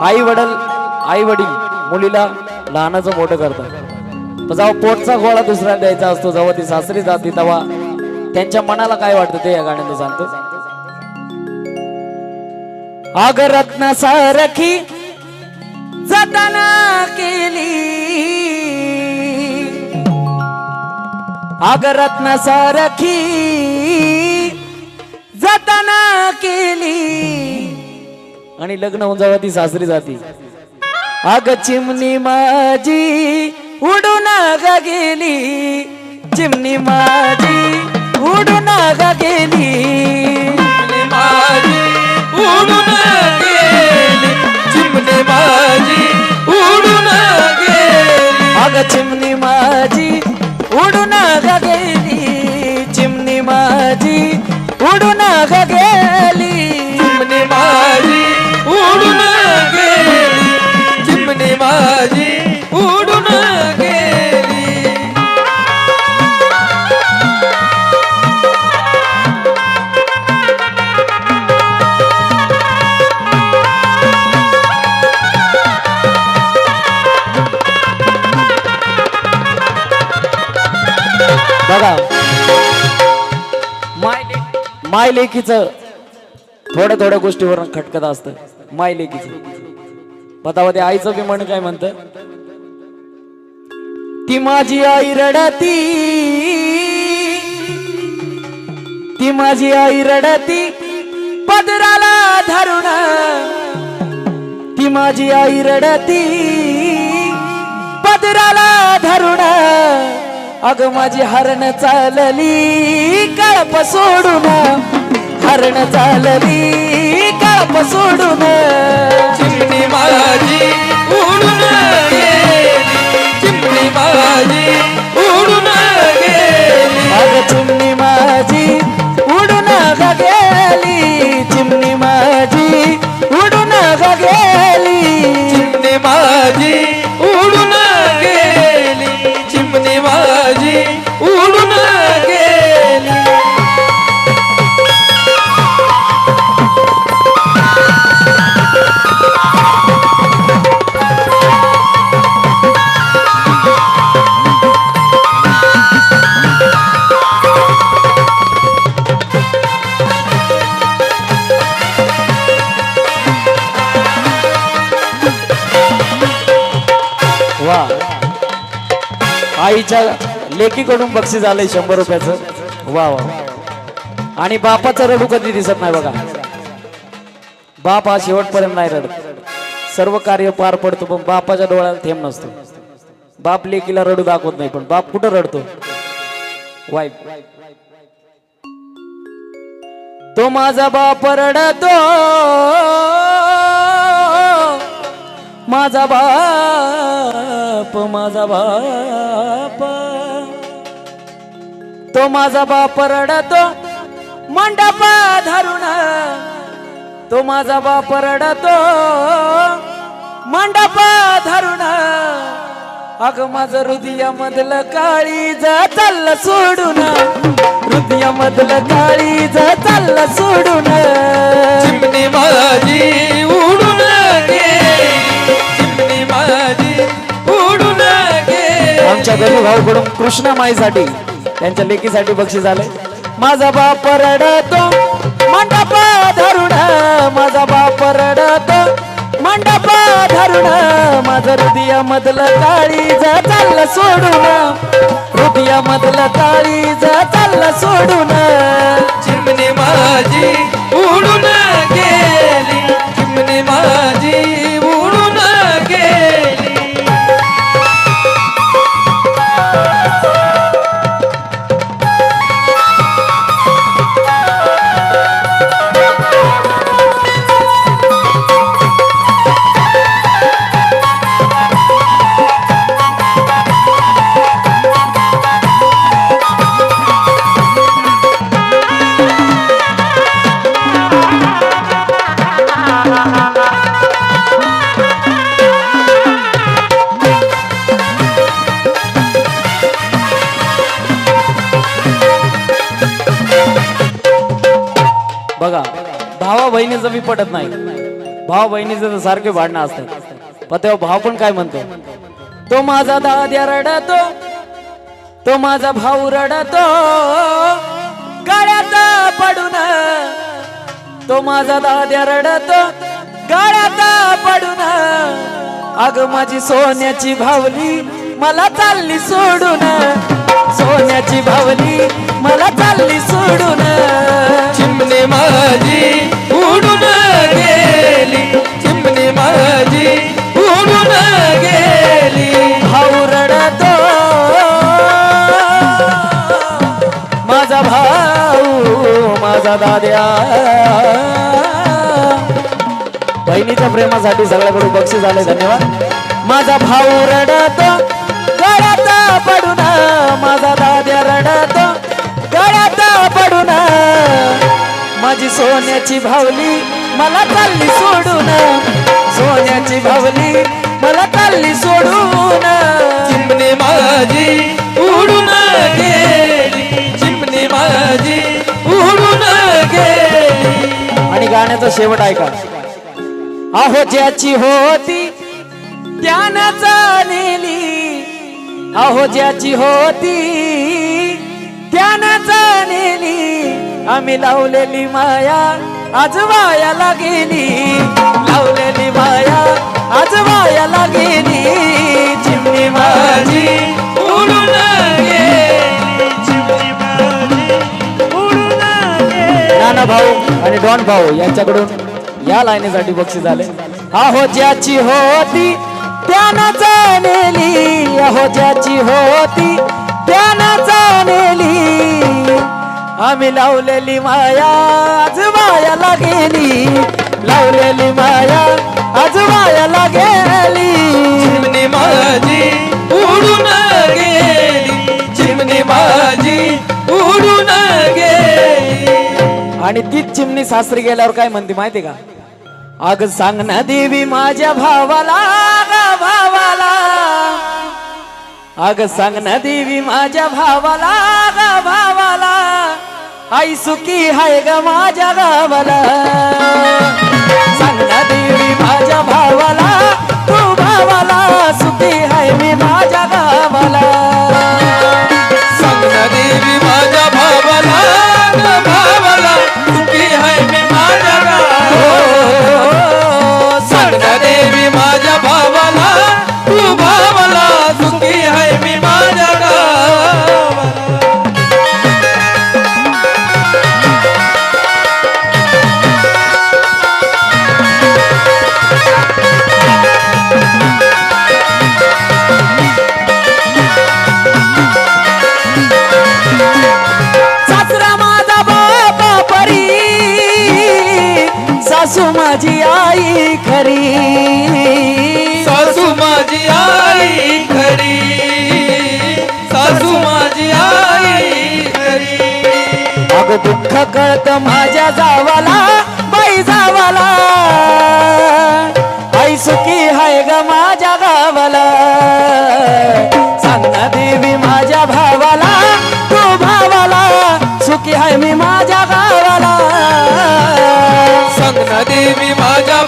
आई वडील मुलीला लहानाचं मोठं करतात. जेव्हा पोटचा गोळा दुसऱ्याला द्यायचा असतो, जेव्हा ती सासरी जाते तेव्हा त्यांच्या मनाला काय वाटतं ते या गाण्यात सांगतो. अग रत्न सारखी जतना केली, अग रत्न सारखी जतना केली, आणि लग्न होऊन जेव्हा ती सासरी जाती, अग चिमणी माझी उडून ग गेली, चिमणी माझी उडून ग गेली, चिमणी माझी उडून गेली, चिमणी माझी उडून गेली, अग चिमणी माझी उडून ग गेली, चिमणी माझी उडून ग गेली, चिमणी माझी उडून गेली, चिमणी माझी उडून गेली. बघा माय लेकीचं थोड्या गोष्टीवरून खटकत असतं. माय लेकीचं बतावा ते आईचं बी म्हण काय म्हणत, ती माझी आई रडती, ती माझी आई रडती पदराला धरून, ती माझी आई रडती पदराला धरून, अग माझी हरण चालली कळप सोडून, हरण चालली कळप सोडून, चिमणी माझी उडून गेली, चिमणी माझी उडून गेली, अग चिमणी माझी उडून ग गेली, चिमणी माझी उडून ग गेली, चिमणी माझी उडून गेली, चिमणी माझी उडून गेली. वा, आईच्या लेकीकडून बक्षीस आलंय 100 रुपयाचं. वा वा. आणि बापाचं रडू कधी दिसत नाही बघा. बाप हा शेवटपर्यंत नाही रडत, सर्व कार्य पार पडतो पण बापाच्या डोळ्याला थेंब नसतो. बाप लेकीला रडू दाखवत नाही, पण बाप कुठं रडतो? वाईट. तो माझा बाप रडतो, माझा बाप, माझा बाप, तो माझा बाप रडतो मंडप धरून, तो माझा बाप रडतो मंडप धरून, अग माझं हृदयामधलं काळीज चाललं सोडून, हृदयामधलं काळीज चाललं सोडून, चिमणी माझी उडून गेली, चिमणी माझी उडून गेली. आमच्या गरीब भाऊकडून कृष्णामाईसाठी त्यांच्या लेकीसाठी बक्षीस आलंय. माझा बाप रडतो मंडप धरून, माझा बाप रडतो मंडप धरून, माझं हृदयामधलं काळीज चाललं सोडून, हृदयामधलं काळीज चाललं सोडून, चिमणी माझी उडून गेली, चिमणी माझी उडून गेली. बघा भावा बहिणीचं बी पटत नाही. भाऊ बहिणीचं तर सारखे भांडणं असतात पण तेव्हा भाऊ पण काय म्हणतो, तो माझा दाद्या रडतो, तो माझा भाऊ रडतो गाड्यात पडून, तो माझा दाद्या रडतो गाड्यात पडून, अग माझी सोन्याची भावली मला चालली सोडून, सोन्याची भावली मला चालली सोडून, चिमणे माझी उडून गेली, चिमणे माझी उडून गेली. भाऊ रडतो माझा भाऊ माझा दाद्या. बहिणीच्या प्रेमासाठी सगळ्याकडून बक्षीस झाले, धन्यवाद. माझा भाऊ रडतो गळ्यात पडून, माझा दाद्या रडतो गळ्यात पडून, माझी सोन्याची भावली मला चालली सोडून, सोन्याची भावली मला चालली सोडून, चिमणे माझी उडून गेली, चिमणे माझी उडून गेली. आणि गाण्याचा शेवट ऐका. अहो ज्याची होती त्यानं जाणली, अहो ज्याची होती त्यानं जाणली, आम्ही लावलेली माया आज वायाला गेली, लावलेली माया आज वायाला गेली, चिमणी माझी उडून गेली, चिमणे माझी उडून गेली. नाना भाऊ आणि डॉन भाऊ यांच्याकडून या लाईनीसाठी बक्षीस झाले. अहो ज्याची होती त्यानं जाणली, अहो ज्याची होती त्यानं जाणली, आम्ही लावलेली माया आज वायाला गेली, लावलेली माया आज वायाला गेली, चिमणे माझी उडून गेली, चिमणे माझी उडून गेली. आणि तीच चिमणी सासरी गेल्यावर काय म्हणते माहिती का, अग सांग ना देवी माझ्या भावाला, ग भावाला, अग सांग ना देवी माझ्या भावाला, ग भावाला, आई सुखी हाय ग माझ्या गावाला, सांग ना देवी माझ्या भावाला, तू भावाला सुखी हाय मी माझ्या गावाला, सांग ना देवी माझ्या भावाला, भावाला सुखी हाय मी माझ्या गावाला. सांग ना देवी माझ्या भावाला, तू भावाला सुखी हाय मी माझ्या गावाला. सासरा माझा बापा परी, सासू माझी आई खरी, सासू माझी आई खरी, सासू माझी आई खरी. अग दुःख कळत माझ्या जावाला, बाई जावाला, आई सुखी हाय ग माझ्या गावाला, सांग ना देवी माझ्या भावाला, तू भावाला सुखी हाय मी माझ्या गावाला, सांग ना देवी माझ्या